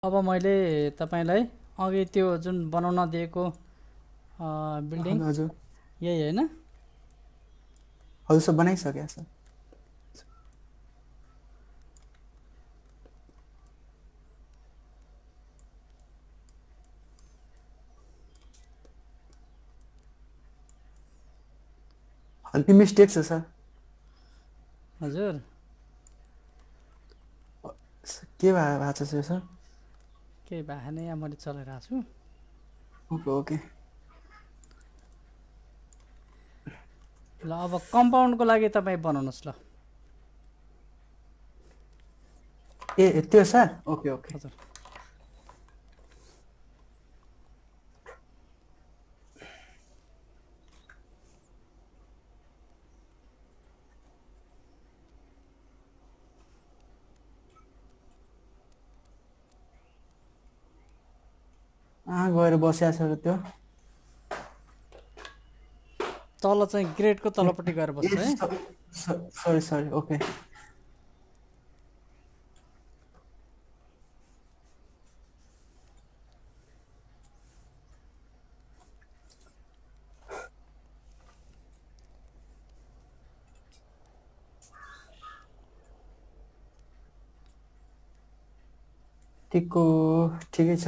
अब मैले तपाईलाई अघि त्यो जुन बनाउन दिएको बिल्डिङ हजुर हजुर यही हैन? हजुर सर बनाइसके सर। हल्की मिस्टेक छ सर। हजुर के भएको छ सर? केही भएन, यहाँ मैले चलाइरहेको छु। Okay okay. ल अब कम्पाउन्डको लागि तपाईँ बनाउनुहोस् ल। ए त्यो सर ओके ओके। हजुर गएर बसिया छ त्यो। तल चाहिँ ग्रेडको तलपट्टि गएर बस्छ है। Sorry sorry okay. ठिकै छ।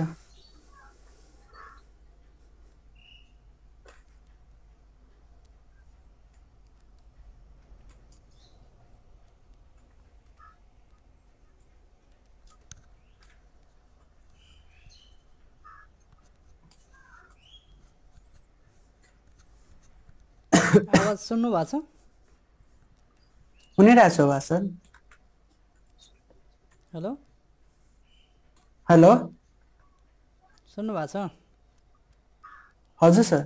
आवाज सुन्नु भएको छ? सुनिरहेको छु बा सर। हेलो हेलो सुन्नु भएको छ? हजुर सर।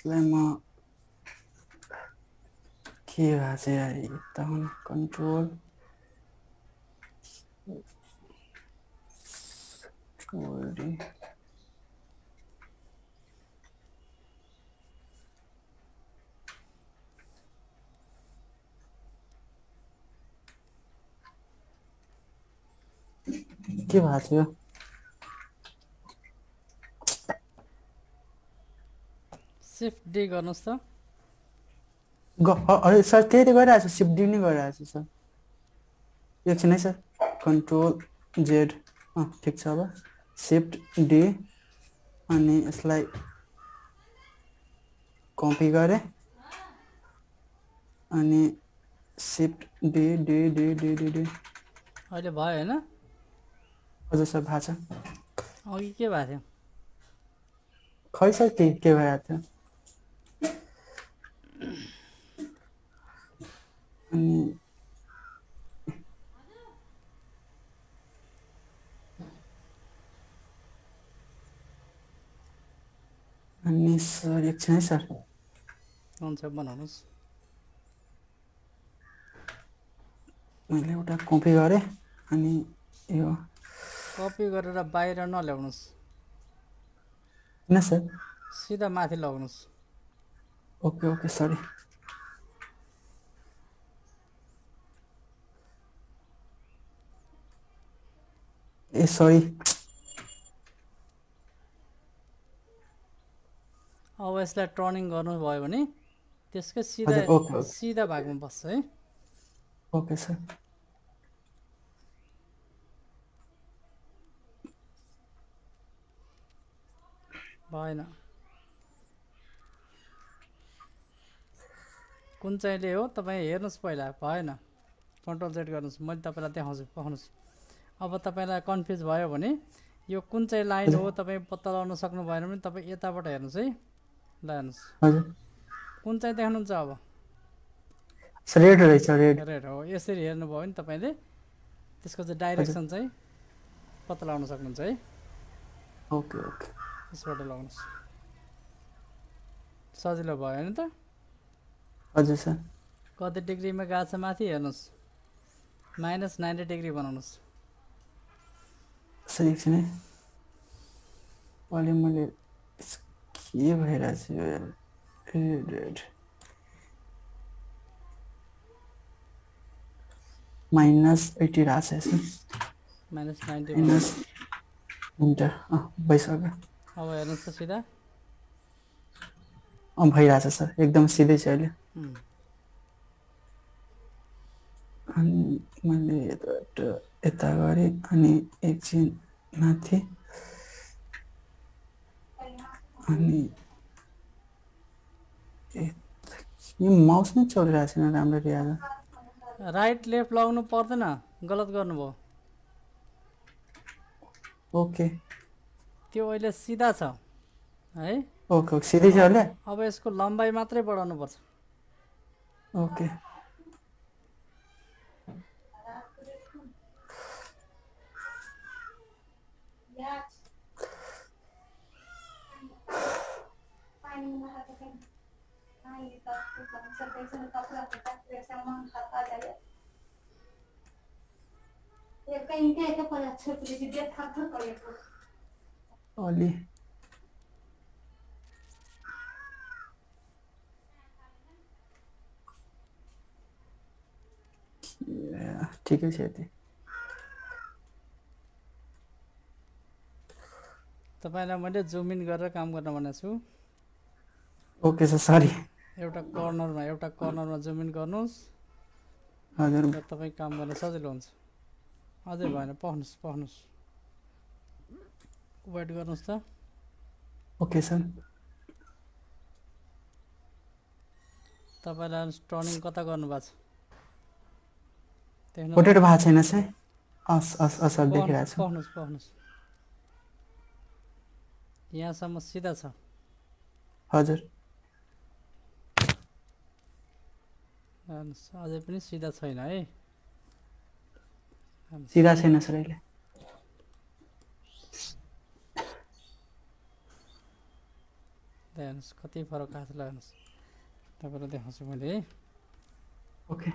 यसलाई म के भएको छ यार, एकदम कन्ट्रोल के भएको छ यो? सिफ्ट डी गर्नुहोस् त। सर त्यही त गरिरहेको छु, सिफ्ट डी नै गरिरहेको छु सर। एकछिन है सर, कन्ट्रोल जेड। ठिक छ। अब सिफ्ट डी अनि यसलाई कपी गरेँ अनि shift D D D D D D. अहिले भयो हैन? हजुर सर भएको छ। अघि के भएको थियो? खै सर के भइरहेको थियो। अनि सर एकछिन है सर। हुन्छ बनाउनुहोस्। मैले एउटा कपी गरेँ अनि यो कपी गरेर बाहिर नल्याउनुहोस्। किन सर? सिधा माथि लगाउनुहोस्। Okay okay sorry. ए सरी। अब यसलाई टर्निङ गर्नुभयो भने त्यसकै सिधा भागमा बस्छ है। Okay sir. भएन। कुन चाहिँले हो तपाईँ हेर्नुहोस् पहिला। भएन, कन्ट्रोल जेड गर्नुहोस्। मैले तपाईँलाई देखाउँछु, पक्नुहोस्। अब तपाईँलाई कन्फ्युज भयो भने यो कुन चाहिँ लाइन हो तपाईँ पत्ता लगाउन सक्नु भएन भने तपाईँ यताबाट हेर्नुहोस् है। ल हेर्नुहोस्, कुन चाहिँ देख्नुहुन्छ अब? रेड रहेछ रेड रेड हो। यसरी हेर्नुभयो भने तपाईँले त्यसको चाहिँ हजुर डाइरेक्सन चाहिँ पत्ता लगाउन सक्नुहुन्छ है। ओके ओके यसबाट लगाउनुहोस्, सजिलो भयो नि त। हजुर सर कति डिग्रीमा गएको छ माथि हेर्नुहोस्, -90 डिग्री बनाउनुहोस्। सर एकछिन है अहिले मैले के भइरहेछ यो यार रेड -80 रहेछ यसमा -90 माइनस हुन्छ भइसक्यो अब हेर्नुहोस् त सिधा। भइरहेछ सर एकदम सिधै छ अहिले उम्, अनि मैले यताबाट यता गरेँ अनि एकछिन माथि अनि यो माउस नै चलिरहेको छैन राम्ररी आज राइट लेफ्ट लगाउनु पर्दैन, गलत गर्नुभयो। ओके त्यो अहिले सिधा छ है। ओके ओके सिधै छ अहिले अब यसको लम्बाइ मात्रै बढाउनुपर्छ। ओके अलि ठिकै छ यति तपाईँलाई मैले जुम इन गरेर काम गर्न भनेको छु। ओके सर सरी एउटा कर्नरमा जुम इन गर्नुहोस् हजुर र तपाईँ काम गर्न सजिलो हुन्छ। अझै भएन, पख्नुहोस् वेट गर्नुहोस् त। ओके सर तपाईँलाई टर्निङ कता गर्नुभएको छ देख्नु रोटेट भएको छैन सर सर देखिरहेको छु पख्नुहोस् यहाँसम्म सिधा छ। हजुर हेर्नुहोस् अझै पनि सिधा छैन है। सिधा छैन सर अहिले हेर्नुहोस् कति फरक आएको छ। हेर्नुहोस् तपाईँलाई देखाउँछु मैले है। ओके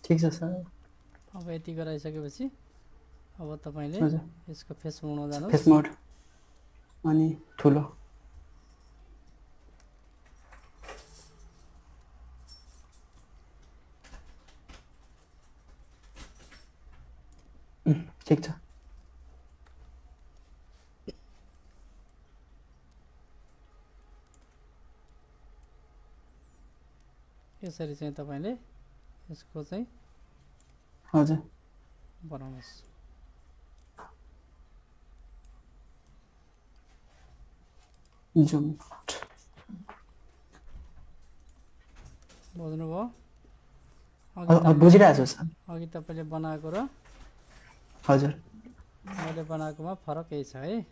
ठिक छ सर अब यति गराइसकेपछि अब तपाईँले हजुर यसको फेस मोडमा जानुहोस्। फेस मोड अनि ठुलो ठिक छ यसरी चाहिँ तपाईँले यसको चाहिँ हजुर बनाउनुहोस्। जुम बुझ्नुभयो? बुझिरहेको छु सर अघि तपाईँले बनाएको र हजुर मैले बनाएकोमा फरक केही छ है।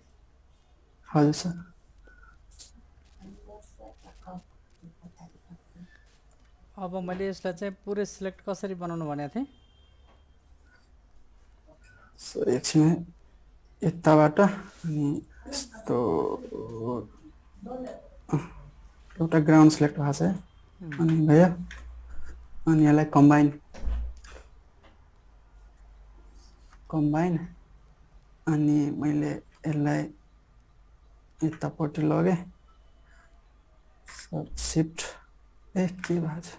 हजुर सर अब मैले यसलाई चाहिँ पुरै सिलेक्ट कसरी बनाउनु भनेको थिएँ। सर एकछिन यताबाट अनि यस्तो एउटा ग्राउन्ड सिलेक्ट भएको छ अनि भयो अनि यसलाई कम्बाइन अनि मैले यसलाई यतापट्टि लगेँ शिफ्ट के भएको छ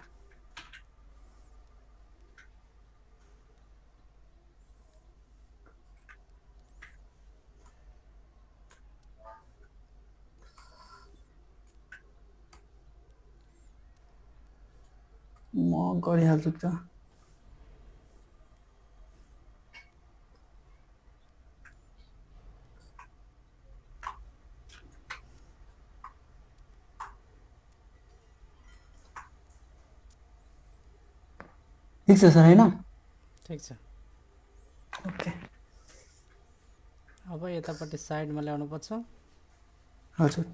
म गरिहाल्छु त ठिक छ सर हैन ठिक छ ओके अब यतापट्टि साइडमा ल्याउनु पर्छ हजुर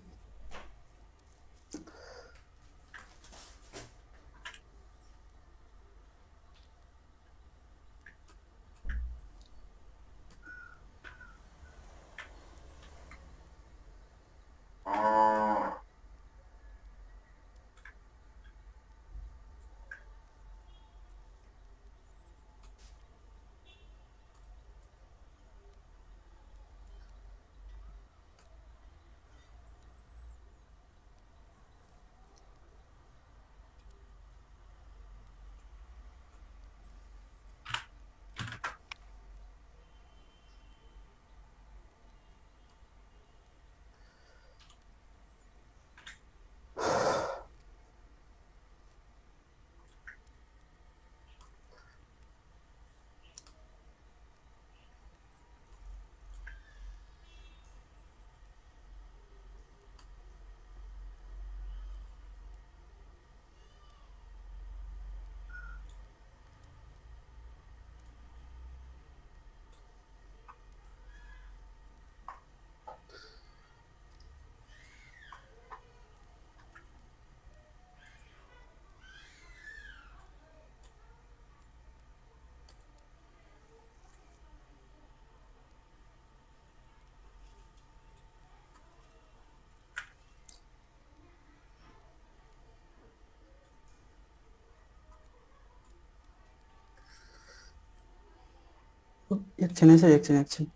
एकछिन है सर एकछिन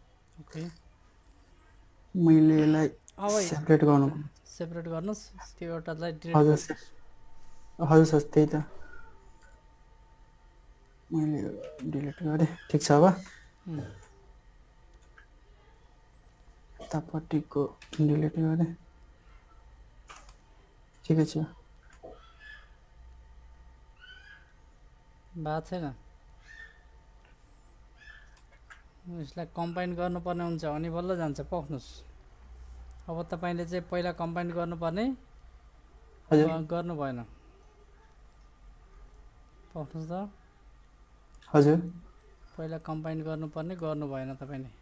ओके मैले यसलाई अब सेपरेट गर्नु सेपरेट गर्नुस् त्यो एउटालाई डिलिट हजुर गर्नुस् हजुर सर त्यही त मैले डिलिट गरेँ ठिक छ अब यतापट्टिको डिलिट गरेँ ठिकै छ भएको छैन यसलाई कम्बाइन गर्नुपर्ने हुन्छ अनि बल्ल जान्छ पक्नुस् अब तपाईँले चाहिँ पहिला कम्बाइन गर्नुपर्ने हजुर गर्नु भएन पक्नुस् त हजुर पहिला कम्बाइन गर्नुपर्ने गर्नु भएन तपाईँले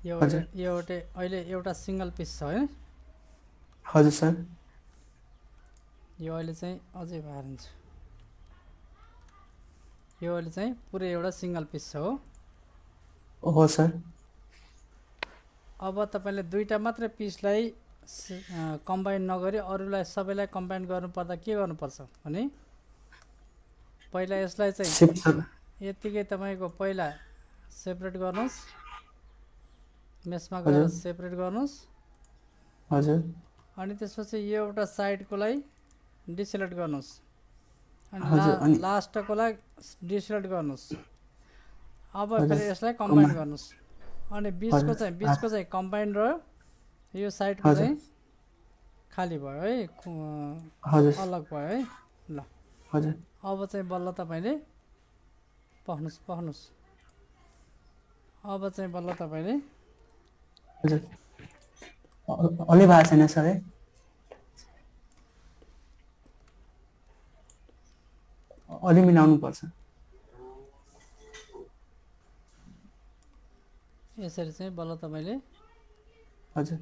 यो अहिले एउटा सिङ्गल पिस छ है हजुर सर यो अहिले चाहिँ अझै बाहिर हुन्छ यो अहिले चाहिँ पुरै एउटा सिङ्गल पिस छ हो सर अब तपाईँले दुईटा मात्रै पिसलाई कम्बाइन नगरी अरूलाई सबैलाई कम्बाइन गर्नुपर्दा के गर्नुपर्छ भने पहिला यसलाई चाहिँ यतिकै तपाईँको पहिला सेपरेट गर्नुहोस् मेसमा गएर सेपरेट गर्नुहोस् हजुर अनि त्यसपछि यो एउटा साइडकोलाई डिसिलेक्ट गर्नुहोस् अनि लास्टकोलाई डिसिलेक्ट गर्नुहोस् अब फेरि यसलाई कम्बाइन गर्नुहोस् अनि बिचको चाहिँ कम्बाइन रह्यो यो साइडको चाहिँ खाली भयो है अलग भयो है ल अब चाहिँ बल्ल तपाईँले पख्नुहोस् अब चाहिँ बल्ल तपाईँले अलि भएको छैन सर है अलि मिलाउनु पर्छ यसरी चाहिँ बल्ल तपाईँले हजुर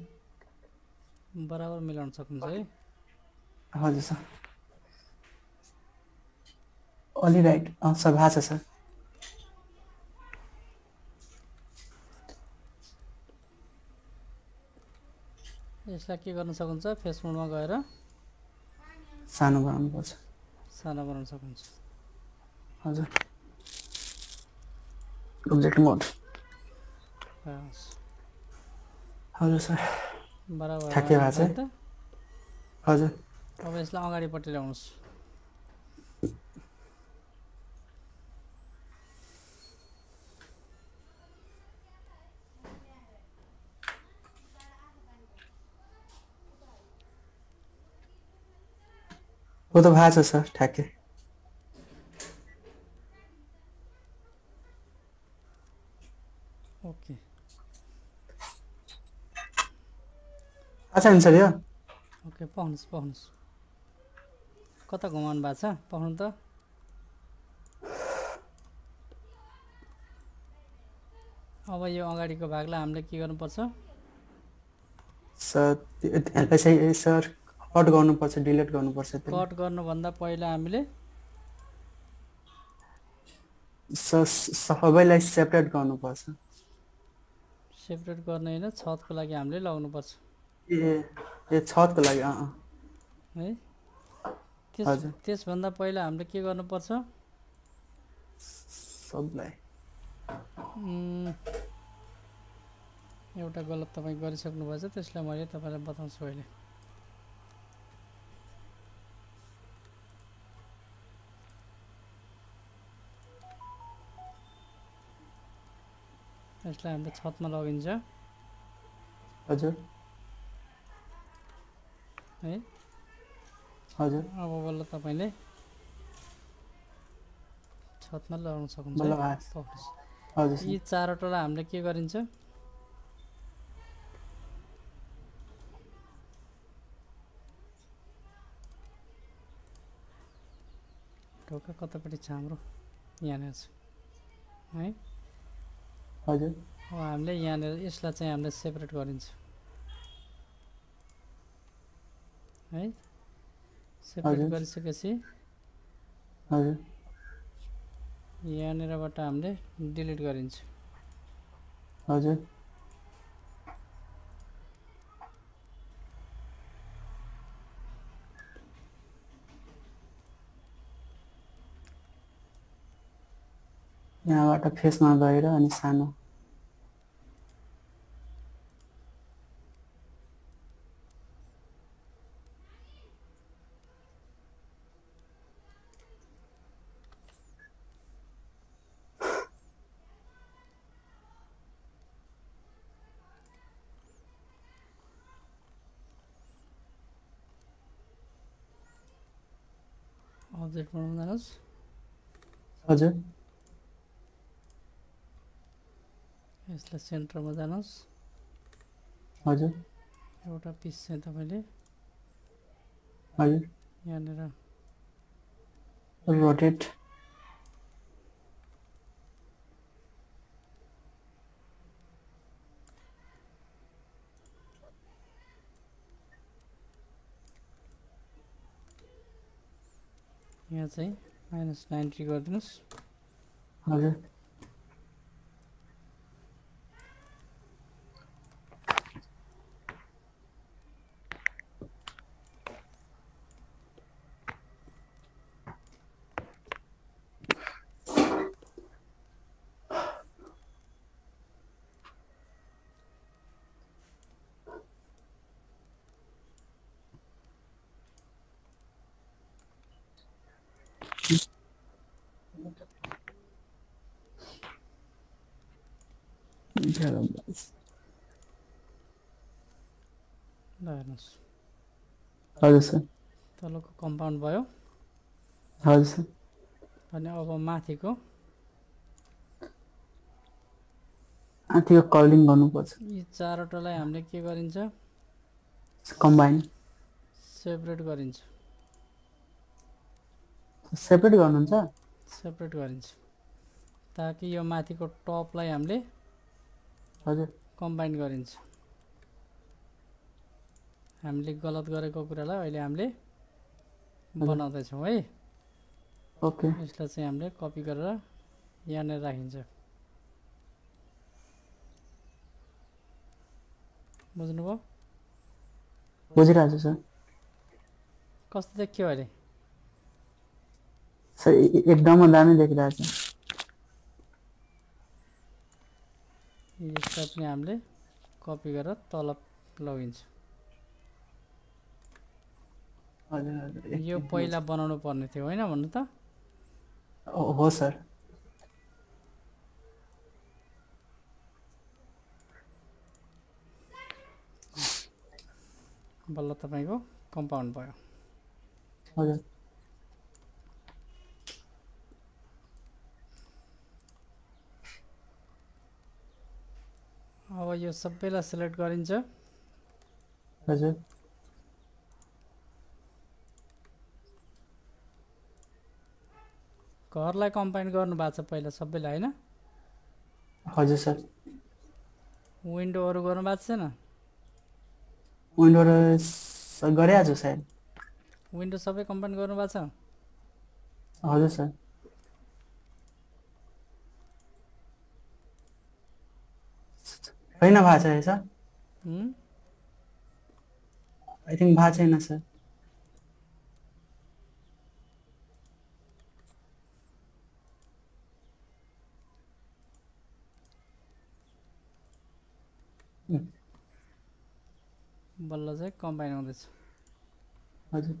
बराबर मिलाउन सक्नुहुन्छ है हजुर सर अलि राइट सर भएको छ सर यसलाई के गर्न सक्नुहुन्छ फेस मोडमा गएर सानो बनाउनुपर्छ सानो बनाउन सक्नुहुन्छ हजुर अब्जेक्ट मोड हस् हजुर सर बराबर ठ्याक्कै भएको छ नि त हजुर अब यसलाई अगाडिपट्टि ल्याउनुहोस् हो त भएको छ सर ठ्याक्कै ओके अच्छा नि सर यो ओके पाउनुहोस् कता घुमाउनु भएको छ पाउनु त अब यो अगाडिको भागलाई हामीले के गर्नुपर्छ सर यसै सर कट गर्नुपर्छ डिलिट गर्नुपर्छ कट गर्नुभन्दा पहिला हामीले सर सबैलाई सेपरेट गर्नुपर्छ सेपरेट गर्ने होइन छतको लागि हामीले लगाउनुपर्छ ए छतको लागि है हजुर त्यसभन्दा पहिला हामीले के गर्नुपर्छ सबलाई एउटा गलत तपाईँ गरिसक्नु भएछ त्यसलाई मैले तपाईँलाई बताउँछु अहिले यसलाई हामीले छतमा लगिन्छ हजुर है हजुर अब बल्ल तपाईँले छतमा लगाउन सक्नुहुन्छ बल्ल हजुर यी चारवटालाई हामीले के गरिन्छ ढोका कतापट्टि छ हाम्रो यहाँनिर छ है हजुर अब हामीले यहाँनिर यसलाई चाहिँ हामीले सेपरेट गरिन्छ है सेपरेट गरिसकेपछि हजुर यहाँनिरबाट हामीले डिलिट गरिन्छ हजुर यहाँबाट फेसमा गएर अनि सानो अब्जेक्ट बनाउन जानुहोस् हजुर यसलाई सेन्टरमा जानुहोस् हजुर एउटा पिस चाहिँ तपाईँले हजुर यहाँनिर रोटेट यहाँ चाहिँ -90 गरिदिनुहोस् हजुर हेर्नुहोस् हजुर सर तलको कम्पाउन्ड भयो हजुर सर अनि अब माथिको कलिङ गर्नुपर्छ यी चारवटालाई हामीले के गरिन्छ कम्बाइन सेपरेट गरिन्छ सेपरेट गर्नुहुन्छ सेपरेट गरिन्छ ताकि यो माथिको टपलाई हामीले हजुर कम्बाइन गरिन्छ हामीले गलत गरेको कुरालाई अहिले हामीले बनाउँदैछौँ है ओके यसलाई चाहिँ हामीले कपी गरेर यहाँनिर राखिन्छ बुझ्नुभयो बुझिरहेको छु सर। कस्तो देखियो अहिले? सर एकदम दामी देखिरहेको छ। यसलाई पनि हामीले कपी गरेर तल लगिन्छ। हजुर हजुर यो पहिला बनाउनु पर्ने थियो होइन भन्नु त? हो सर। बल्ल तपाईँको कम्पाउन्ड भयो। हजुर अब यो सबैलाई सिलेक्ट गरिन्छ। हजुर घरलाई कम्बाइन गर्नु भएको छ पहिला सबैलाई होइन? हजुर सर। विन्डोहरू गर्नु भएको छैन? विन्डो गरिरहेको छु सायद। विन्डो सबै कम्बाइन गर्नु भएको छ? हजुर सर। होइन भएको छ सर। आई थिङ्क भएको छैन सर। बल्ल चाहिँ कम्बाइन हुँदैछ। हजुर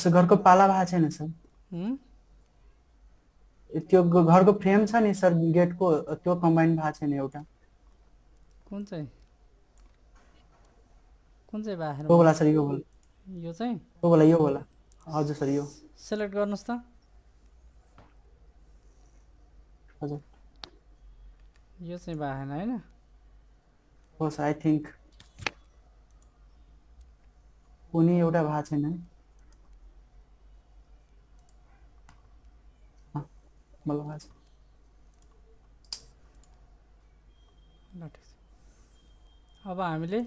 घरको पाला भएको छैन सर। त्यो घरको फ्रेम छ नि सर गेटको, त्यो कम्बाइन भएको छैन एउटा। कुन चाहिँ बाहिर? यो होला सर, यो होला। यो चाहिँ यो होला। हजुर सर यो सिलेक्ट गर्नुहोस् त। हजुर यो चाहिँ बाहेन होइन? हो सर। आई थिङ्क कुनै एउटा भएको छैन। बल्ल भएको छ। ल ठिक छ। अब हामीले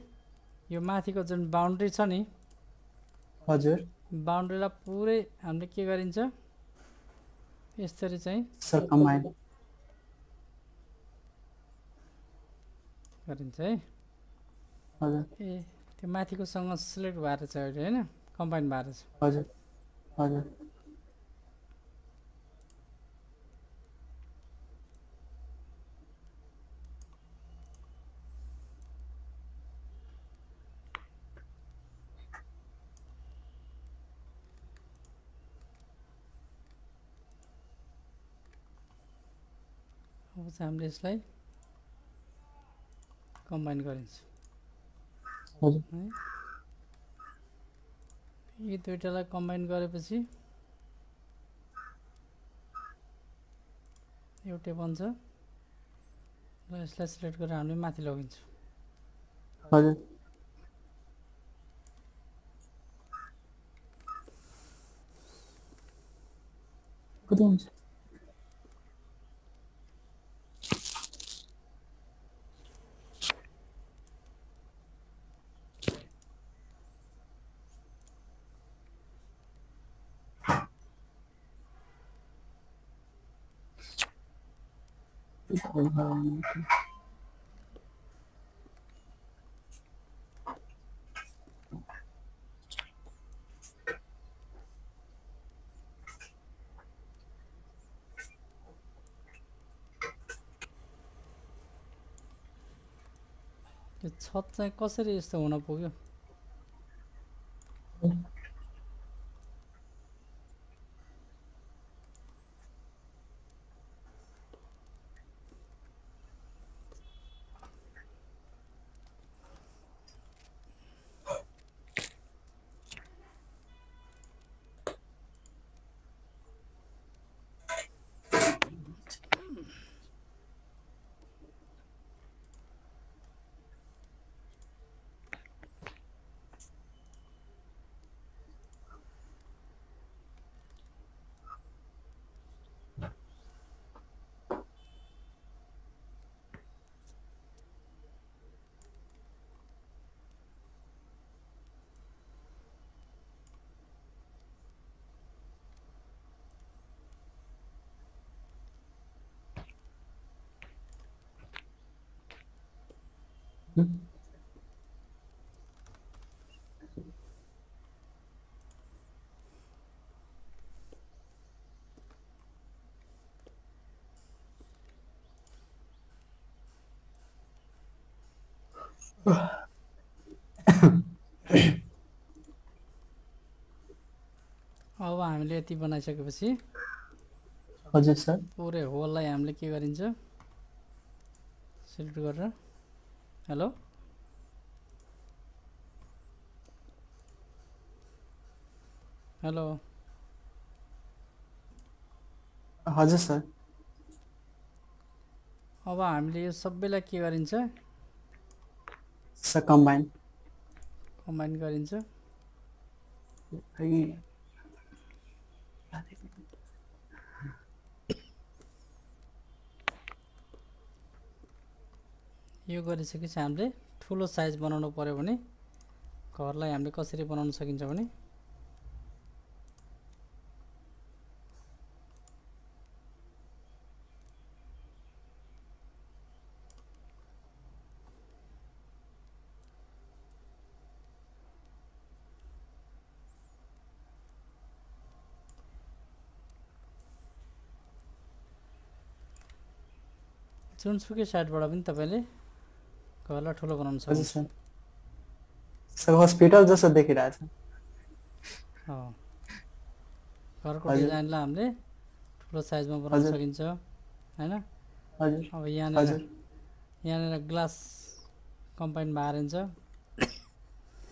यो माथिको जुन बााउन्ड्री छ नि, हजुर बााउन्ड्रीलाई पुरै हामीले के गरिन्छ यसरी चाहिँ सर कम्बाइन गरिन्छ है। हजुर ए त्यो माथिकोसँग सिलेक्ट भएर छ अहिले होइन? कम्बाइन भएर छ। हजुर हजुर अब चाहिँ हामीले यसलाई कम्बाइन गरिन्छ हजुर। है। यी दुईटालाई कम्बाइन गरेपछि एउटै बन्छ र यसलाई सिलेक्ट गरेर हामीले माथि लगिन्छ। हजुर कति हुन्छ? यो छत चाहिँ कसरी यस्तो हुन पुग्यो? अब हामीले यति बनाइसकेपछि हजुर सर पुरै होललाई हामीले के गरिन्छ सिलेक्ट गरेर हेलो हेलो हजुर सर अब हामीले यो सबैलाई के गरिन्छ सर कम्बाइन गरिन्छ यो गरिसकेपछि हामीले ठुलो साइज बनाउनु पर्यो भने घरलाई हामीले कसरी बनाउन सकिन्छ भने जुनसुकै साइडबाट पनि तपाईँले घरलाई ठुलो बनाउन हजुर सक्नुहुन्छ सर सर हस्पिटल जस्तो देखिरहेछ घरको हजुर। डिजाइनलाई हामीले ठुलो साइजमा बनाउन हजुर। सकिन्छ हैन हजुर अब यहाँनिर हजुर यहाँनिर ग्लास कम्पाउन्ड बारिन्छ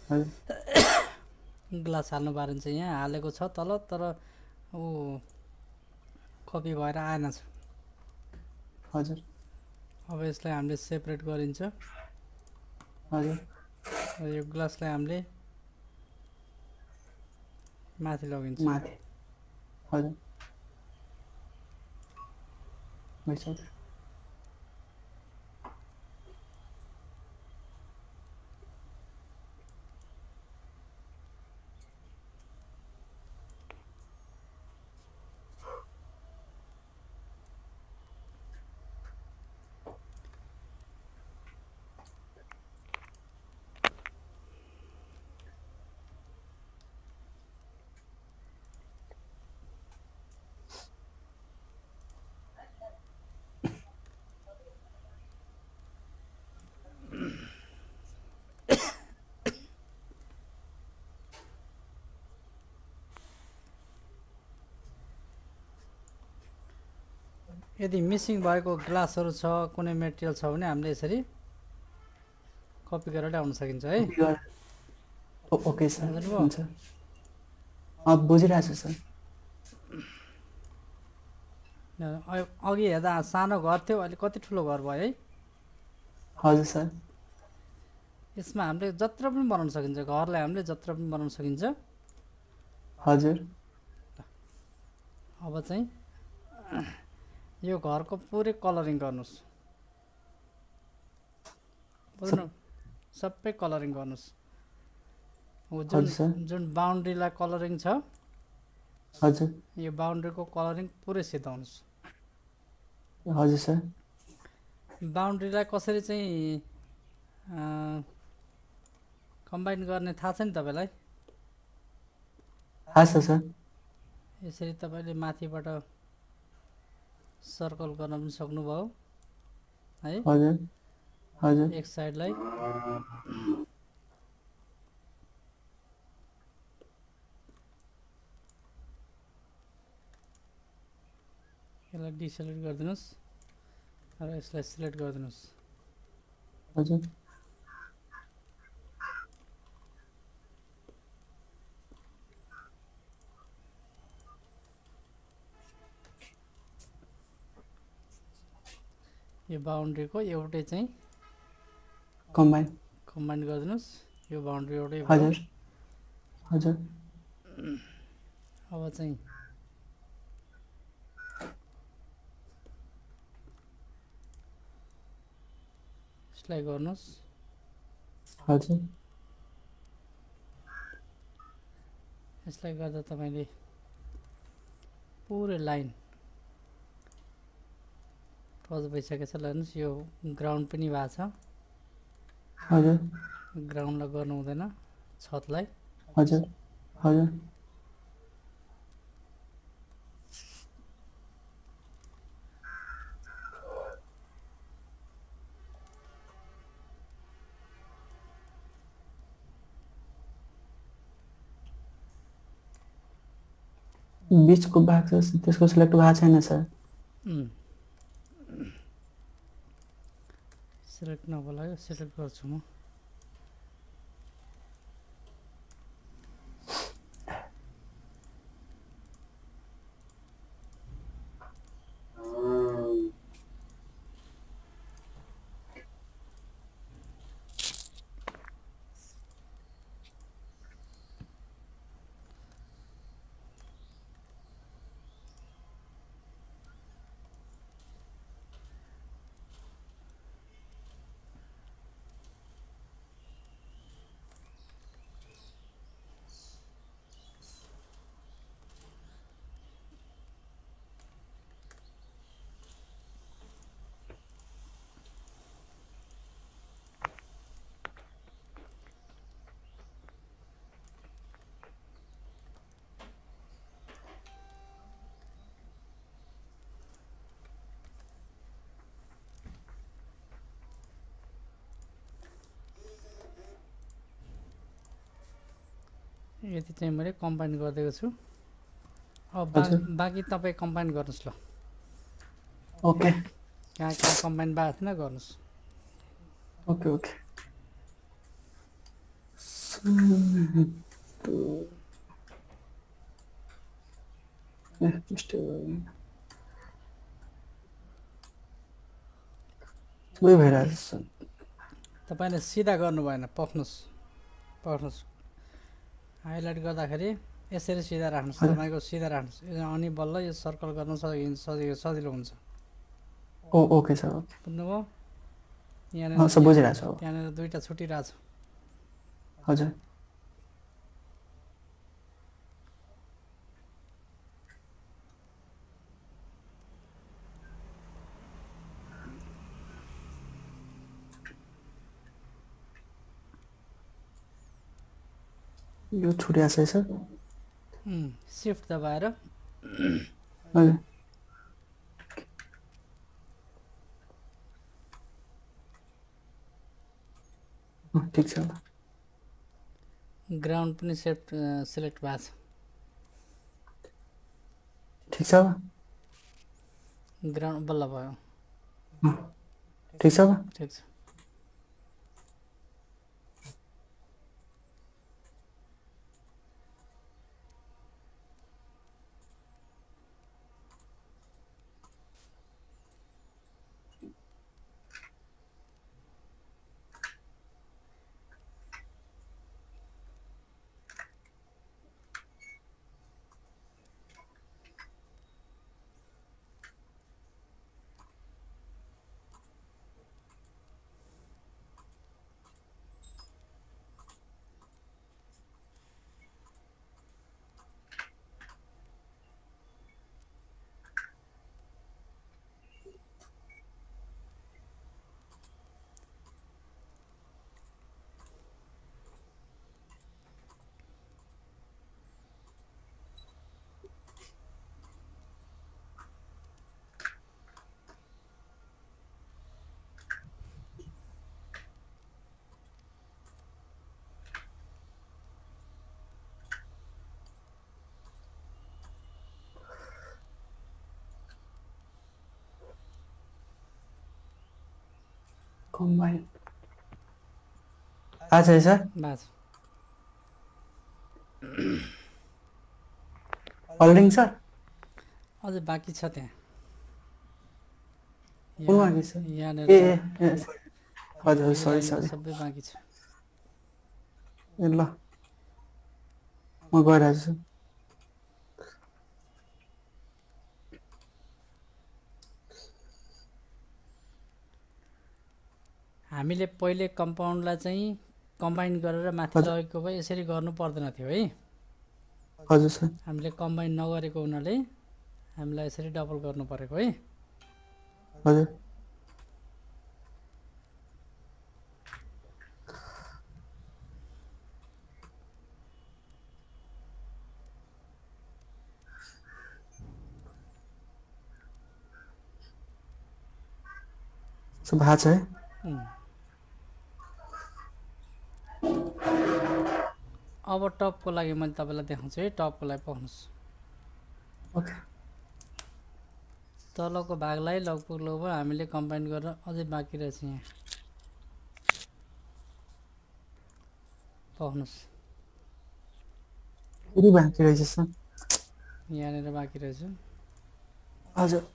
हजुर ग्लास हाल्नु बारिन्छ यहाँ हालेको छ तल तर ऊ कपी भएर आएन छ हजुर अब यसलाई हामीले सेपरेट गरिन्छ हजुर र यो ग्लासलाई हामीले माथि लगिन्छ माथि हजुर भइसक्यो यदि मिसिङ भएको ग्लासहरू छ कुनै मेटेरियल छ भने हामीले यसरी कपी गरेर ल्याउन सकिन्छ है ओके सर बुझ्नुभयो? हुन्छ बुझिरहेको छु सर अघि हेर्दा सानो घर थियो अहिले कति ठुलो घर भयो है हजुर सर यसमा हामीले जत्र पनि बनाउन सकिन्छ घरलाई हामीले जत्र पनि बनाउन सकिन्छ हजुर अब चाहिँ यो घरको पुरै कलरिङ गर्नुहोस् बुझ्नु सबै कलरिङ गर्नुहोस् हो जुन हजुर सर जुन बााउन्ड्रीलाई कलरिङ छ हजुर यो बााउन्ड्रीको कलरिङ पुरै सेताउनुहोस् हजुर सर बााउन्ड्रीलाई कसरी चाहिँ कम्बाइन गर्ने थाहा छ नि तपाईँलाई थाहा छ सर यसरी तपाईँले माथिबाट सर्कल गर्न पनि सक्नुभयो है हजुर हजुर एक साइडलाई यसलाई डिसेलेक्ट गरिदिनुहोस् र यसलाई सिलेक्ट गरिदिनुहोस् हजुर यो बााउन्ड्रीको एउटै चाहिँ कम्बाइन कम्बाइन गरिदिनुहोस् यो बााउन्ड्री एउटै भयो। हजुर हजुर अब चाहिँ यसलाई गर्नुहोस् हजुर यसलाई गर्दा तपाईँले पुरै लाइन टच भइसकेको छ हेर्नुहोस् यो ग्राउन्ड पनि भएको छ हजुर ग्राउन्डलाई गर्नु हुँदैन, छतलाई। हजुर हजुर बिचको भाग छ त्यसको सिलेक्ट भएको छैन सर। सिलेक्ट नभएको लाग्यो, सिलेक्ट गर्छु म। यति चाहिँ मैले कम्बाइन गरिदिएको छु। अब बाँकी तपाईँ कम्बाइन गर्नुहोस् ल। ओके कहाँ कहाँ कम्बाइन भएको थिएन गर्नुहोस्। ओके ओके सबै भइरहेको छ। तपाईँले सिधा गर्नु भएन, पक्नुहोस्। हाइलाइट गर्दाखेरि यसरी सिधा राख्नुहोस्, तपाईँको सिधा राख्नुहोस्, अनि बल्ल यो सर्कल गर्न सजिलो हुन्छ। ओके सर ओके बुझ्नुभयो? यहाँनिर बुझिरहेको छु। त्यहाँनिर दुईवटा छुटिरहेको छ। हजुर यो छुट्या छ सर। सिफ्ट दबाएर हजुर ठिक छ। ग्राउन्ड पनि सिलेक्ट भएको छ। ठिक छ ग्राउन्ड बल्ल भयो। ठिक छ ठिक छ। कम्बाइन आज है सर। होल्डिङ सर अझै बाँकी छ त्यहाँ। बाँकी छ यहाँनिर हजुर सरी सबै बाँकी छ। ए ल म गइरहेको छु। हामीले पहिले कम्पाउन्डलाई चाहिँ कम्बाइन गरेर माथि लगेको भए यसरी गर्नु पर्दैन थियो है। हजुर सर हामीले कम्बाइन नगरेको हुनाले हामीलाई यसरी डबल गर्नु परेको है। हजुर सो भएको छ है अब टपको लागि मैले तपाईँलाई देखाउँछु है टपको लागि पढ्नुहोस् ओके तलको भागलाई लगभग हामीले कम्बाइन गर्न अझै बाँकी रहेछ यहाँ पढ्नुहोस् फेरि बाँकी रहेछ सर यहाँनिर बाँकी रहेछ हजुर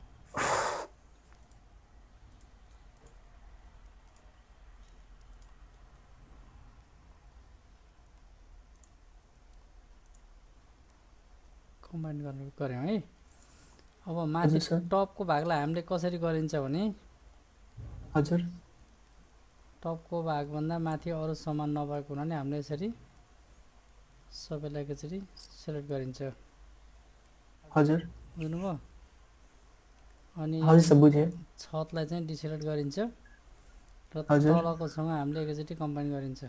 कम्बाइन गर्नु गऱ्यौँ है अब माथि टपको भागलाई हामीले कसरी गरिन्छ भने हजुर टपको भागभन्दा माथि अरू समान नभएको हुनाले हामीले यसरी सबैलाई एकचोटि सेलेक्ट गरिन्छ हजुर बुझ्नुभयो अनि हजुर सर बुझेँ छतलाई चाहिँ डिसेलेक्ट गरिन्छ र हजुर तलकोसँग हामीले एकचोटि कम्बाइन गरिन्छ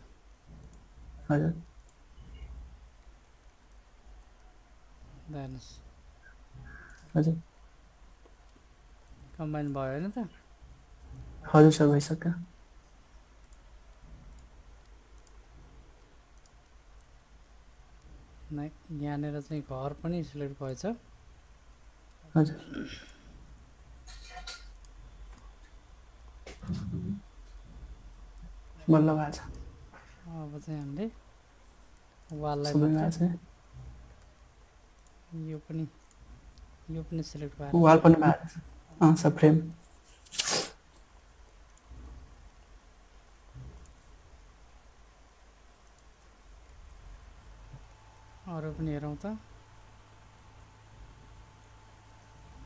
हजुर हेर्नुहोस् हजुर कम्बाइन भयो होइन त हजुर सर भइसक्यो यहाँनिर चाहिँ घर पनि सिलेक्ट भएछ हजुर बल्ल भएको छ अब चाहिँ हामीले वाललाई सबै भएको छ यो पनि सिलेक्ट भयो वाल पनि भएको छ सब फ्रेम अरू पनि हेरौँ त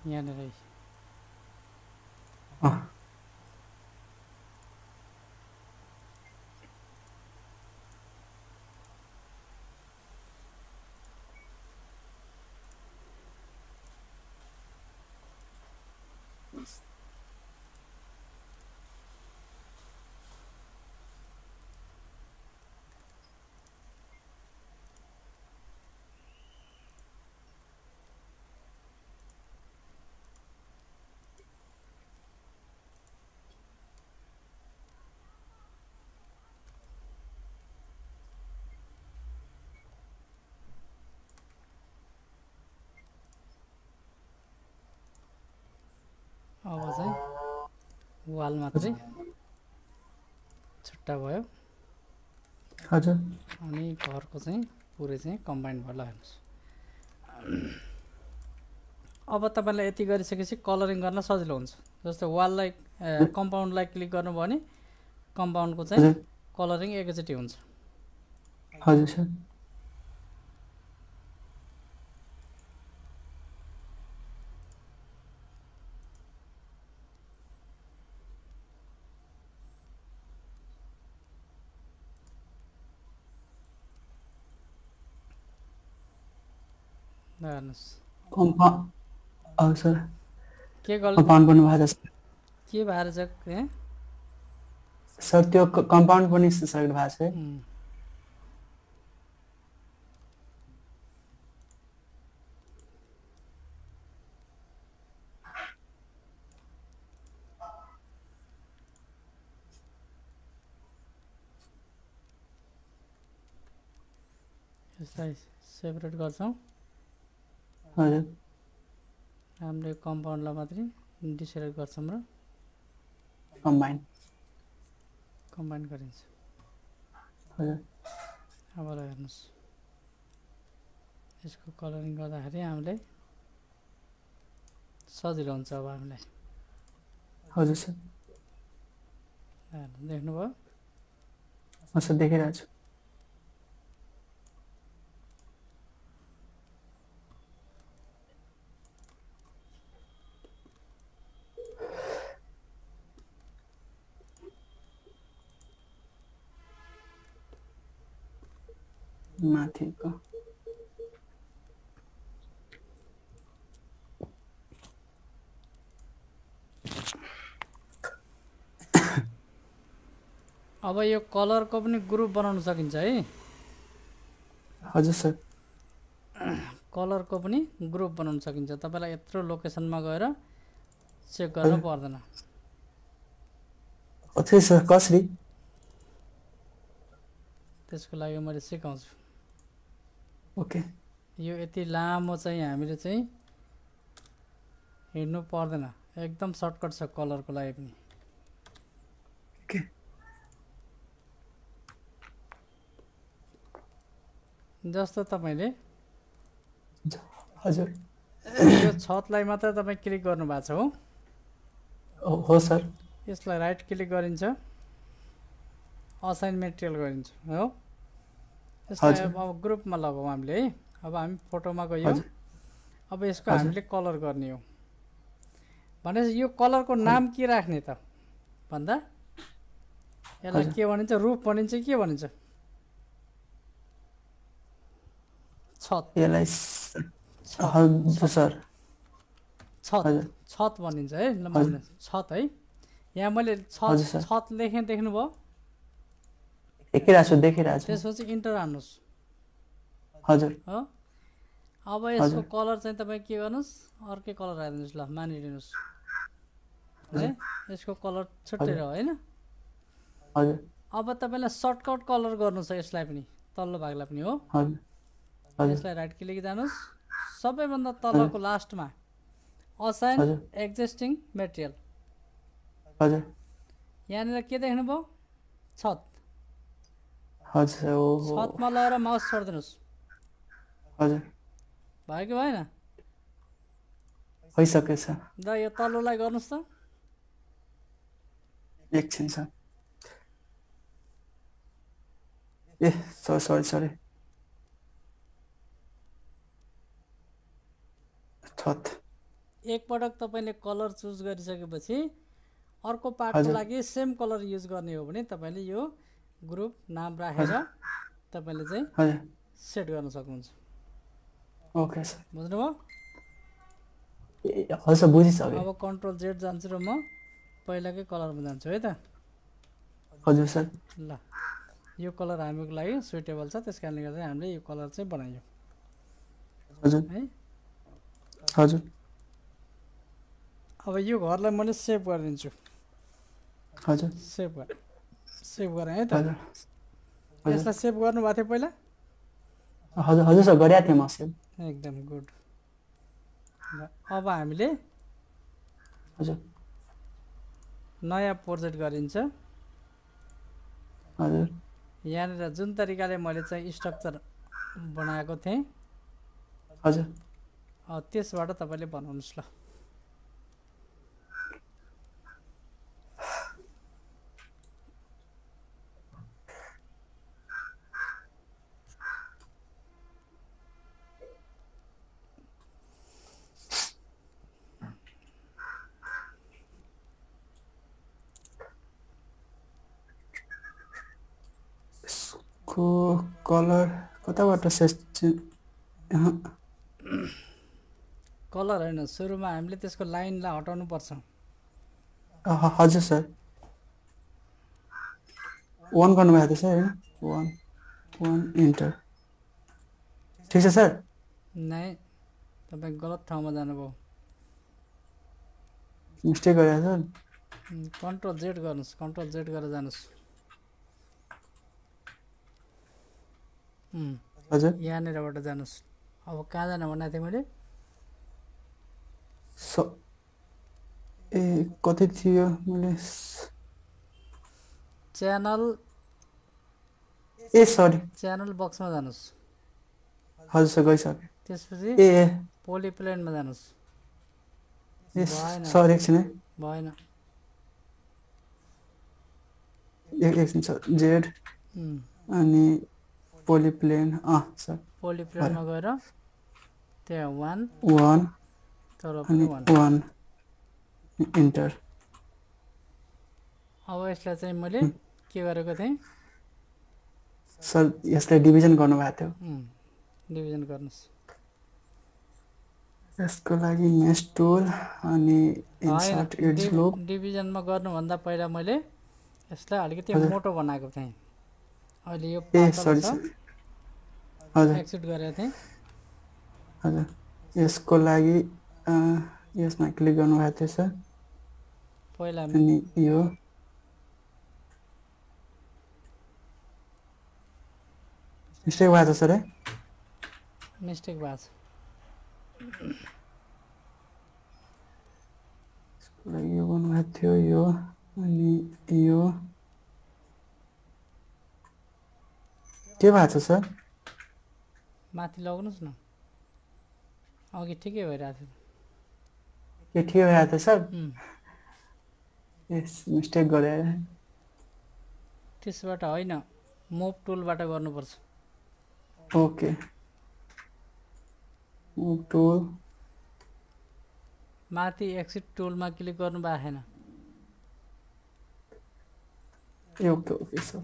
यहाँनिर अब चाहिँ वाल मात्रै छुट्टा भयो हजुर अनि घरको चाहिँ पुरै चाहिँ कम्बाइन भयो ल हेर्नुहोस् अब तपाईँलाई यति गरिसकेपछि कलरिङ गर्न सजिलो हुन्छ जस्तो वाललाई कम्पाउन्डलाई क्लिक गर्नुभयो भने कम्पाउन्डको चाहिँ कलरिङ एकैचोटि हुन्छ हजुर सर हेर्नुहोस् कम्पाउन्ड सर के गल्ती कम्पाउन्ड पनि भएको छ के भएर छ सर त्यो कम्पाउन्ड पनि सेलेक्ट भएको छ यसलाई सेपरेट गर्छौँ हजुर हामीले कम्पाउन्डलाई मात्रै डिसेलेक्ट गर्छौँ र कम्बाइन गरिन्छ हजुर अब हेर्नुहोस् यसको कलरिङ गर्दाखेरि हामीलाई सजिलो हुन्छ अब हामीलाई हजुर सर देख्नुभयो सर देखिरहेको छु माथिको अब यो कलरको पनि ग्रुप बनाउन सकिन्छ है हजुर सर कलरको पनि ग्रुप बनाउन सकिन्छ तपाईँलाई यत्रो लोकेसनमा गएर चेक गर्न पर्दैन अच्छा सर कसरी त्यसको लागि मैले सिकाउँछु। ओके यो यति लामो चाहिँ हामीले चाहिँ हिँड्नु पर्दैन, एकदम सर्टकट छ कलरको लागि पनि। ओके जस्तो तपाईँले हजुर यो छतलाई मात्र तपाईँ क्लिक गर्नुभएको छ हो सर यसलाई राइट क्लिक गरिन्छ, असाइन मेटेरियल गरिन्छ हो। यसलाई अब ग्रुपमा लगाउँ हामीले है। अब हामी फोटोमा गयो, अब यसको हामीले कलर गर्ने हो भनेपछि यो कलरको नाम के राख्ने त भन्दा यसलाई के भनिन्छ, रूफ भनिन्छ के भनिन्छ, छत। यसलाई सर छत छत भनिन्छ है, ल मान्नु छत है। यहाँ मैले छत छत लेखेँ, देख्नुभयो? देखिरहेको छु। त्यसपछि इन्टर हान्नुहोस्। हजुर हो अब यसको कलर चाहिँ तपाईँ के गर्नुहोस्, अर्कै कलर हालिदिनुहोस्। ल मानिलिनुहोस् है, यसको कलर छुट्टै रह्यो होइन। हजुर अब तपाईँलाई सर्टकट कलर गर्नु छ यसलाई पनि, तल्लो भागलाई पनि हो। यसलाई राइट क्लिक जानुहोस्, सबैभन्दा तलको लास्टमा असाइन एक्जिस्टिङ मेटेरियल, हजुर यहाँनिर के देख्नुभयो, छत। हजुर छतमा लगेर माउस छोडिदिनुहोस्। हजुर भयो कि भएन? भइसकेछ। ल यो तल्लोलाई गर्नुहोस् त। एकछिन सर। ए सरी छत। एकपटक तपाईँले कलर चुज गरिसकेपछि अर्को पार्टको लागि सेम कलर युज गर्ने हो भने तपाईँले यो ग्रुप नाम राखेर तपाईँले चाहिँ सेट गर्न सक्नुहुन्छ। ओके सर बुझ्नुभयो? हजुर बुझिसकेँ। अब कन्ट्रोल जेड जान्छु र म पहिलाकै कलरमा जान्छु है त। हजुर सर। ल यो कलर हामीको लागि सुइटेबल छ, त्यस कारणले गर्दा हामीले यो कलर चाहिँ बनायौँ। हजुर है हजुर। अब यो घरलाई मैले सेभ गरिदिन्छु। हजुर सेभ गरेँ है त। यसलाई सेभ गर्नुभएको थियो पहिला? हजुर हजुर सर गरेको थिएँ म सेभ। एकदम गुड। अब हामीले हजुर नयाँ प्रोजेक्ट गरिन्छ। हजुर यहाँनिर जुन तरिकाले मैले चाहिँ स्ट्रक्चर बनाएको थिएँ हजुर त्यसबाट तपाईँले बनाउनुहोस्। ल को कलर कताबाट कलर होइन, सुरुमा हामीले त्यसको लाइनलाई हटाउनु पर्छ। हजुर सर 1 गर्नुभएको थियो सर होइन? 1 इन्टर। ठिक छ सर? नै तपाईँ गलत ठाउँमा जानुभयो, मिस्टेक गरेको सर। कन्ट्रोल जेड गर्नुहोस्, कन्ट्रोल जेड गरेर जानुहोस्। हजुर यहाँनिरबाट जानुहोस्। अब कहाँ जान भनेको थिएँ मैले? ए कति थियो मैले? च्यानल। ए सरी च्यानल बक्समा जानुहोस्। हजुर सर गइसकेँ। त्यसपछि ए पोलिप्लेनमा जानुहोस्। सर एकछिन है, भएन। एकछिन सर। जेड अनि पोलिप्लेन सर। पोलिप्लेनमा गएर त्यहाँ 1 तर अनि 1 इन्टर। अब यसलाई चाहिँ मैले के गरेको थिएँ सर? यसलाई डिभिजन गर्नुभएको थियो। डिभिजन गर्नुहोस्। यसको लागि मेस टुल अनि इन्सर्ट एज लुप। डिभिजनमा गर्नुभन्दा पहिला मैले यसलाई अलिकति मोटो बनाएको थिएँ। अहिले यो सरी सर। हजुर एक्सिट गरेको थिएँ। हजुर यसको लागि यसमा क्लिक गर्नुभएको थियो सर। पहिला अनि यो मिस्टेक भएको छ सर है मिस्टेक भएको छ यो गर्नुभएको थियो यो अनि यो के भएको छ सर माथि लग्नुहोस् न अघि ठिकै भइरहेको थियो के ठिक भएको थियो सर उम्, यस मिस्टेक गरे त्यसबाट होइन मुभ टुलबाट गर्नुपर्छ ओके मुभ टुल माथि एक्सिट टुलमा क्लिक गर्नु भएको छैन okay okay sir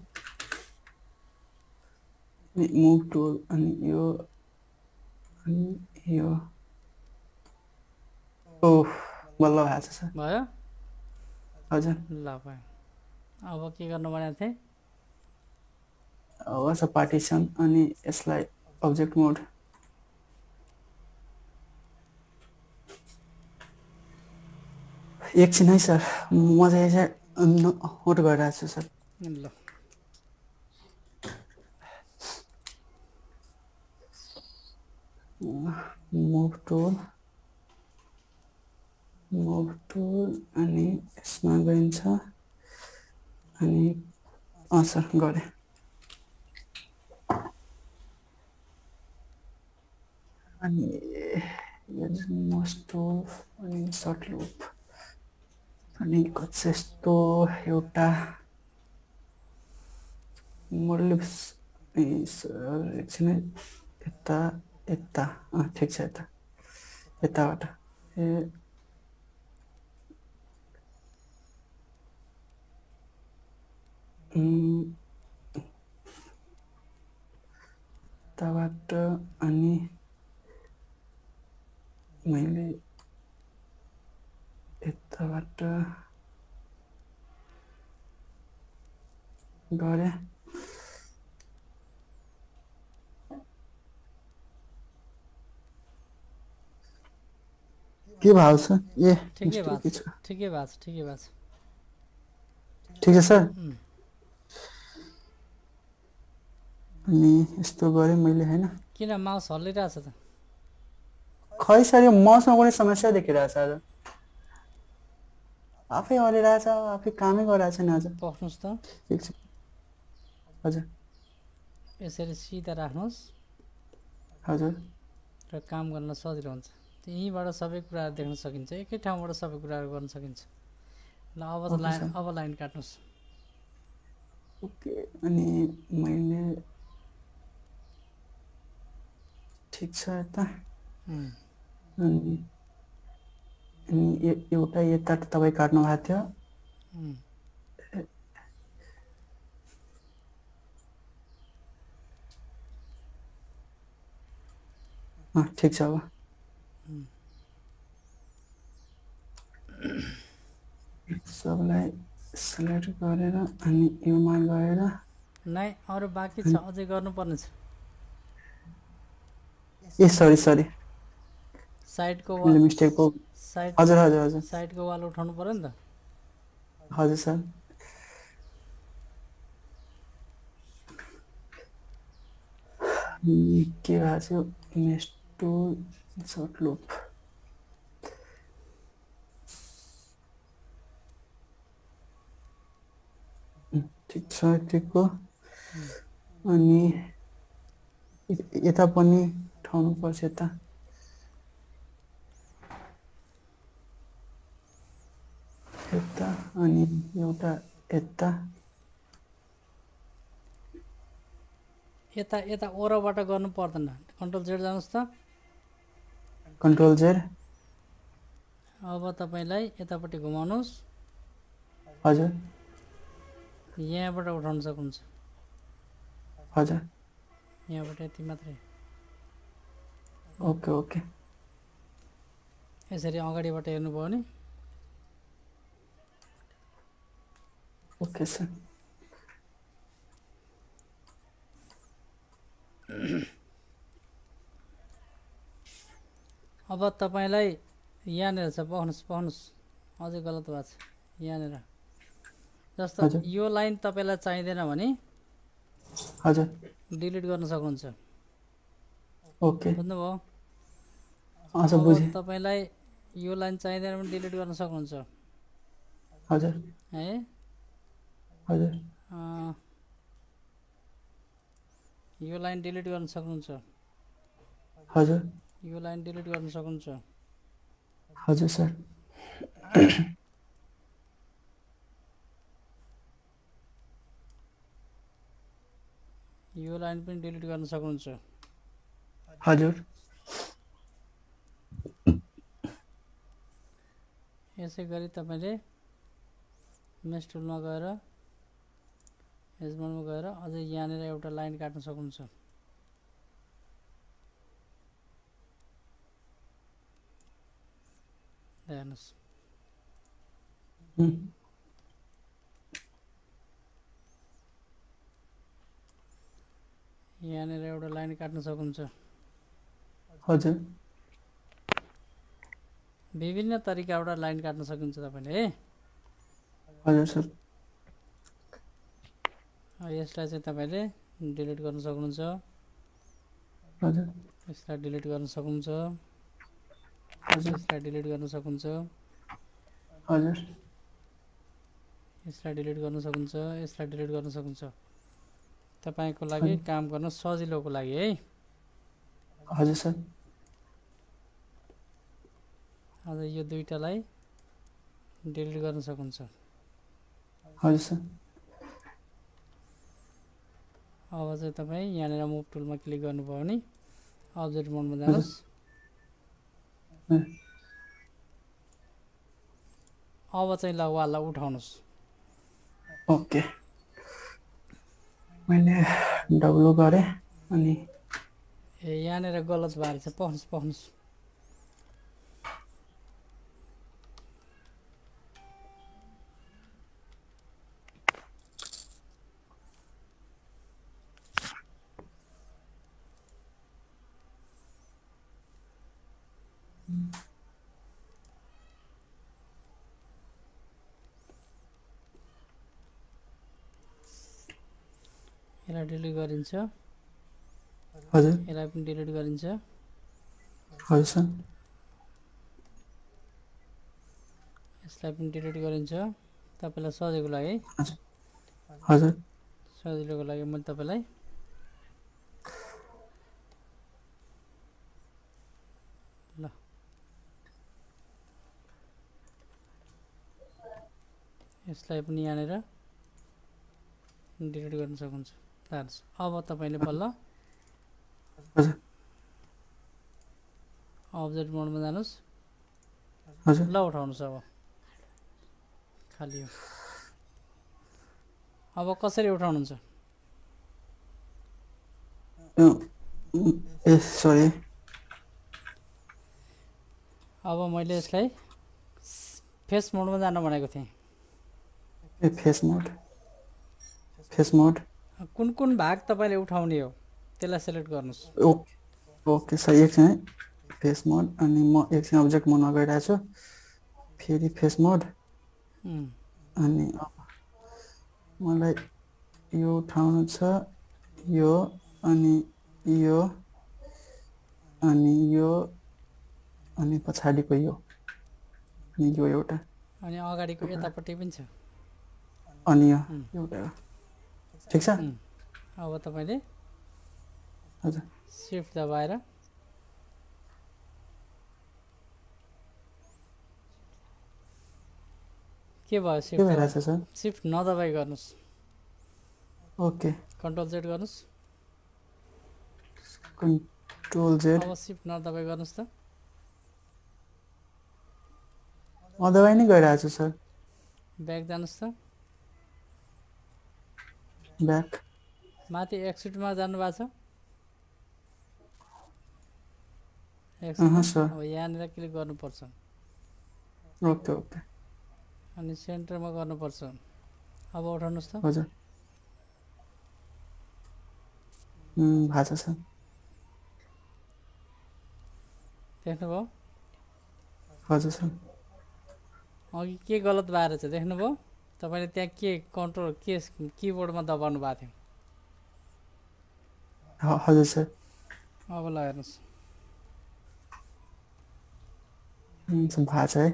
move tool अनि यो ओह बल्ल भएको छ सर भयो हजुर ल भयो अब के गर्नु भनेको थिएँ अब छ पार्टिसन अनि यसलाई अब्जेक्ट मोड एकछिन है सर म चाहिँ नोट गरिरहेको छु सर ल मुभ टुल अनि यसमा गइन्छ अनि सर गरेँ अनि यो मोस्ट टुल अनि सर्ट लुप अनि कति यस्तो एउटा मोडलिप्स सर एकछिन यता यता ठिक छ यताबाट ए यताबाट अनि मैले यताबाट गरेँ के भाव छ ए ठिकै भएको मिस्टेक छ छ ठिकै भएको छ ठिकै भएको छ ठिक छ सर उम्, अनि यस्तो गरेँ मैले होइन किन माउस हल्लिरहेछ त खै सर यो मसँग कुनै समस्या देखिरहेछ आज आफै हरिरहेछ आफै कामै गरिरहेछ नि आज पख्नुहोस् त एकछिन हजुर यसरी सिधा राख्नुहोस् हजुर र काम गर्न सजिलो हुन्छ यहीँबाट सबै कुराहरू देख्न सकिन्छ एकै ठाउँबाट सबै कुराहरू गर्न सकिन्छ ल अब ओके लाइन सर। अब लाइन काट्नुहोस् ओके अनि मैले ठिक छ यता उम्, अनि एउटा यता तपाईँ काट्नु भएको थियो उम्, ठिक छ अब सबलाई सेलेक्ट गरेर अनि योमा गएर नै अरू बाँकी छ अझै गर्नुपर्ने छ ए सरी साइडको मैले मिस्टेक हो साइड हजुर हजुर हजुर साइडको वाल उठाउनु पऱ्यो नि त हजुर सर के भएको थियो इमेज टु सर्ट लुप ठिक छ यतिको अनि यता पनि उठाउनुपर्छ यता यता अनि एउटा यता यता यता ओरबाट गर्नु पर्दैन कन्ट्रोल जेड जानुहोस् त कन्ट्रोल जेड अब तपाईँलाई यतापट्टि घुमाउनुहोस् हजुर यहाँबाट उठाउन सक्नुहुन्छ हजुर यहाँबाट यति मात्रै ओके ओके यसरी अगाडिबाट हेर्नुभयो भने ओके सर अब तपाईँलाई यहाँनिर छ पढ्नुहोस् अझै गलत भएको छ यहाँनिर जस्तो हजुर। यो लाइन तपाईँलाई चाहिँदैन भने हजुर डिलिट गर्न सक्नुहुन्छ। ओके बुझ्नुभयो? सर अब बुझेँ। तपाईँलाई यो लाइन चाहिँदैन भने डिलिट गर्न सक्नुहुन्छ हजुर है। हजुर यो लाइन डिलिट गर्न सक्नुहुन्छ, हजुर यो लाइन डिलिट गर्न सक्नुहुन्छ। हजुर सर। यो लाइन पनि डिलिट गर्न सक्नुहुन्छ। हजुर यसै गरी तपाईँले मेस टुलमा गएर एजमलमा गएर अझै यहाँनिर एउटा लाइन काट्न सक्नुहुन्छ। हेर्नुहोस् यहाँनिर एउटा लाइन काट्न सक्नुहुन्छ। हजुर विभिन्न तरिकाबाट लाइन काट्न सकिन्छ तपाईँले है। हजुर सर। यसलाई चाहिँ तपाईँले डिलिट गर्न सक्नुहुन्छ, हजुर यसलाई डिलिट गर्न सक्नुहुन्छ, हजुर यसलाई डिलिट गर्न सक्नुहुन्छ, हजुर यसलाई डिलिट गर्न सक्नुहुन्छ, यसलाई डिलिट गर्न सक्नुहुन्छ। तपाईँको लागि काम गर्न सजिलोको लागि है। हजुर सर। अझ यो दुईटालाई डिलिट गर्न सक्नुहुन्छ। हजुर सर। अब चाहिँ तपाईँ यहाँनिर मुभ टुलमा क्लिक गर्नुभयो भने अब्जेक्ट मोडमा जानुहोस्। अब चाहिँ ल वाललाई उठाउनुहोस्। ओके मैले डब्लु गरेँ अनि यहाँनिर गलत भएर चाहिँ पख्नुहोस् पख्नुहोस्। यसलाई डिलिट गरिन्छ, हजुर यसलाई पनि डिलिट गरिन्छ। हजुर सर। यसलाई पनि डिलिट गरिन्छ तपाईँलाई सजिलोको लागि। हजुर हजुर सजिलोको लागि मैले तपाईँलाई ल यसलाई पनि यहाँनिर डिलिट गर्न सक्नुहुन्छ। अब तपाईँले बल्ल हजुर अब्जेक्ट मोडमा जानुहोस्। हजुर ल उठाउनुहोस्। अब खाली हो। अब कसरी उठाउनुहुन्छ? ए सरी। अब मैले यसलाई फेस मोडमा जान भनेको थिएँ। ए फेस मोड कुन कुन भाग तपाईँले उठाउने हो त्यसलाई सेलेक्ट गर्नुहोस्। Okay sir. एकछिन है, फेस मोड अनि म एकछिन अब्जेक्ट मोडमा गइरहेको छु, फेरि फेस मोड अनि मलाई यो उठाउनु छ, यो अनि यो अनि यो अनि पछाडिको यो अनि यो एउटा अनि अगाडिको यतापट्टि पनि छ अनि यो एउटा। ठिक छ। अब तपाईँले हजुर सिफ्ट दबाएर के भयो? के भइरहेछ सर? सिफ्ट नदबाई गर्नुहोस्। ओके कन्ट्रोल जेड गर्नुहोस्। Control Z. अब सिफ्ट नदबाई गर्नुहोस् त। दबाई नै गइरहेको छु सर। ब्याक जानुहोस् त। ब्याक माथि एक्सिटमा जानुभएको छ। सर। अब यहाँनिर क्लिक गर्नुपर्छ ओके ओके अनि सेन्टरमा गर्नुपर्छ। अब उठाउनुहोस् त। हजुर भएको छ सर। देख्नुभयो? हजुर सर। अघि के गलत भएर छ देख्नुभयो? तपाईँले त्यहाँ के कन्ट्रोल के किबोर्डमा दबाउनु भएको थियो। हजुर सर। अब ल हेर्नुहोस् भएको छ है।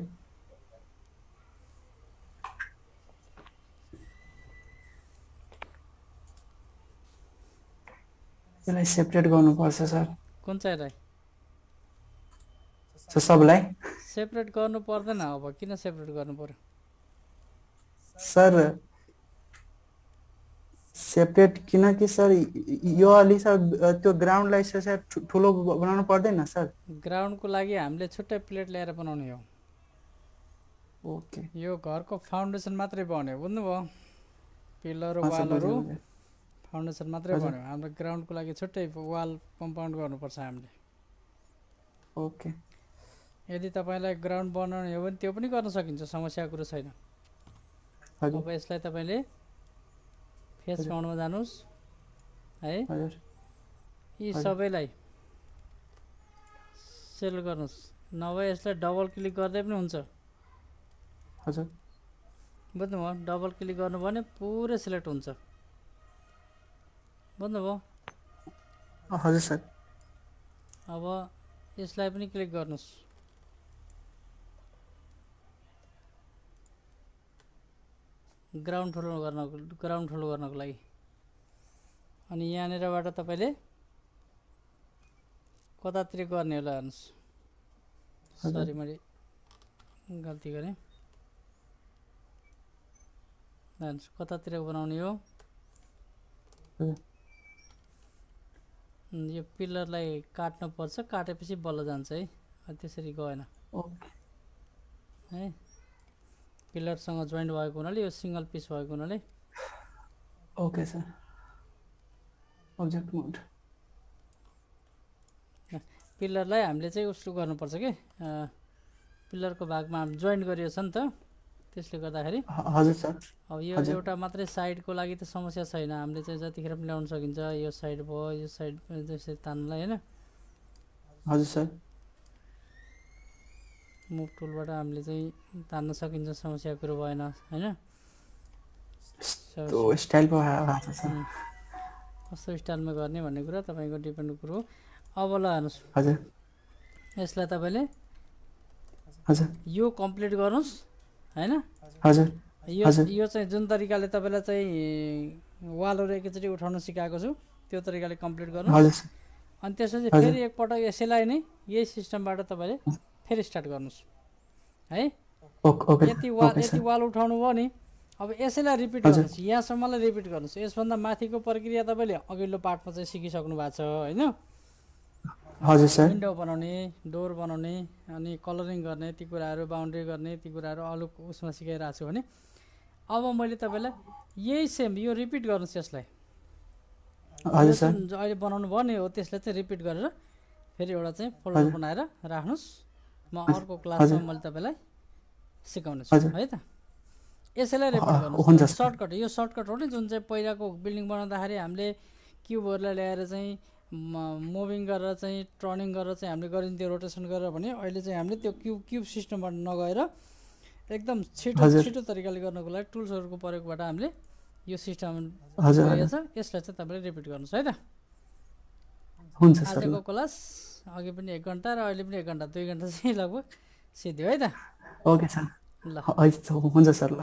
यसलाई सेपरेट गर्नुपर्छ सर। कुन चाहिँलाई सबलाई सेपरेट गर्नु पर्दैन। अब किन सेपरेट गर्नु पर्यो सर? सेपरेट किनकि सर यो अलि सर त्यो ग्राउन्डलाई सर ठुलो बनाउनु पर्दैन सर? ग्राउन्डको लागि हामीले छुट्टै प्लेट ल्याएर बनाउने हो। ओके। यो घरको फाउन्डेसन मात्रै बन्यो, बुझ्नुभयो? पिलर वालहरू फाउन्डेसन मात्रै बन्यो। हाम्रो ग्राउन्डको लागि छुट्टै वाल कम्पाउन्ड गर्नुपर्छ हामीले। ओके। यदि तपाईँलाई ग्राउन्ड बनाउने हो भने त्यो पनि गर्न सकिन्छ, समस्या कुरो छैन। अब यसलाई तपाईँले फेस माउन्टमा जानुहोस् है, यी सबैलाई सेलेक्ट गर्नुहोस्। नभए यसलाई डबल क्लिक गर्दै पनि हुन्छ। हजुर बुझ्नुभयो? डबल क्लिक गर्नुभयो भने पुरै सिलेक्ट हुन्छ, बुझ्नुभयो? हजुर सर। अब यसलाई पनि क्लिक गर्नुहोस्। ग्राउन्ड ठुलो गर्नको लागि। अनि यहाँनिरबाट तपाईँले कतातिर गर्ने होला हेर्नुहोस्। सरी मैले गल्ती गरेँ। हेर्नुहोस् कतातिर बनाउने हो। यो पिलरलाई काट्नु पर्छ, काटेपछि बल्ल जान्छ है। त्यसरी गएन है। पिलरसँग जोइन्ट भएको हुनाले यो सिंगल पिस भएको हुनाले। Okay sir. अब्जेक्ट मोड पिलरलाई हामीले चाहिँ उसो गर्नुपर्छ कि पिलरको भागमा हामी जोइन्ट गरिएको छ नि त, त्यसले गर्दाखेरि। हजुर सर। अब यो एउटा मात्रै साइडको लागि त समस्या छैन, हामीले चाहिँ जतिखेर पनि ल्याउन सकिन्छ। यो साइड भयो, यो साइड त्यसरी तान्नलाई होइन। हजुर सर। मुभ टुलबाट हामीले चाहिँ तान्न सकिन्छ, समस्या कुरो भएन होइन। स्टाइल भएको छ। कस्तो स्टाइलमा गर्ने भन्ने कुरा तपाईँको डिपेन्ड कुरो हो। अब ल हेर्नुहोस्, हजुर यसलाई तपाईँले हजुर यो कम्प्लिट गर्नुहोस् होइन। हजुर यो चाहिँ जुन तरिकाले तपाईँलाई चाहिँ वालहरू एकैचोटि उठाउन सिकाएको छु त्यो तरिकाले कम्प्लिट गर्नुहोस्। अनि त्यसपछि फेरि एकपटक यसैलाई नै यही सिस्टमबाट तपाईँले फेरि स्टार्ट गर्नुहोस् है। यति वाल उठाउनु भयो नि, अब यसैलाई रिपिट गर्नुहोस्, यहाँसम्मलाई रिपिट गर्नुहोस्। यसभन्दा माथिको प्रक्रिया तपाईँले अघिल्लो पार्टमा चाहिँ सिकिसक्नु भएको छ होइन। हजुर सर। विन्डो बनाउने, डोर बनाउने, अनि कलरिङ गर्ने, ती कुराहरू बााउन्ड्री गर्ने, ती कुराहरू अरू उसमा सिकाइरहेको छु भने अब मैले तपाईँलाई यही सेम यो रिपिट गर्नुहोस्। यसलाई अहिले बनाउनु भयो नि हो, त्यसलाई चाहिँ रिपिट गरेर फेरि एउटा चाहिँ फोल्डर बनाएर राख्नुहोस्। म अर्को क्लासमा मैले तपाईँलाई सिकाउने छु है त। यसैलाई रिपिट गर्नुहोस्। सर्टकट, यो सर्टकट हो नि, जुन चाहिँ पहिलाको बिल्डिङ बनाउँदाखेरि हामीले क्युबहरूलाई ल्याएर चाहिँ मुभिङ गरेर चाहिँ टर्निङ गरेर चाहिँ हामीले गरिन्थ्यो, रोटेसन गरेर भने अहिले चाहिँ हामीले त्यो क्युब सिस्टमबाट नगएर एकदम छिटो तरिकाले गर्नको लागि टुल्सहरूको प्रयोगबाट हामीले यो सिस्टम गरिएको छ। यसलाई चाहिँ तपाईँले रिपिट गर्नुहोस् है त। आजको क्लास अघि पनि 1 घन्टा र अहिले पनि 1 घन्टा 2 घन्टा चाहिँ लगभग सिद्धियो है त। Okay sir. ल हुन्छ सर।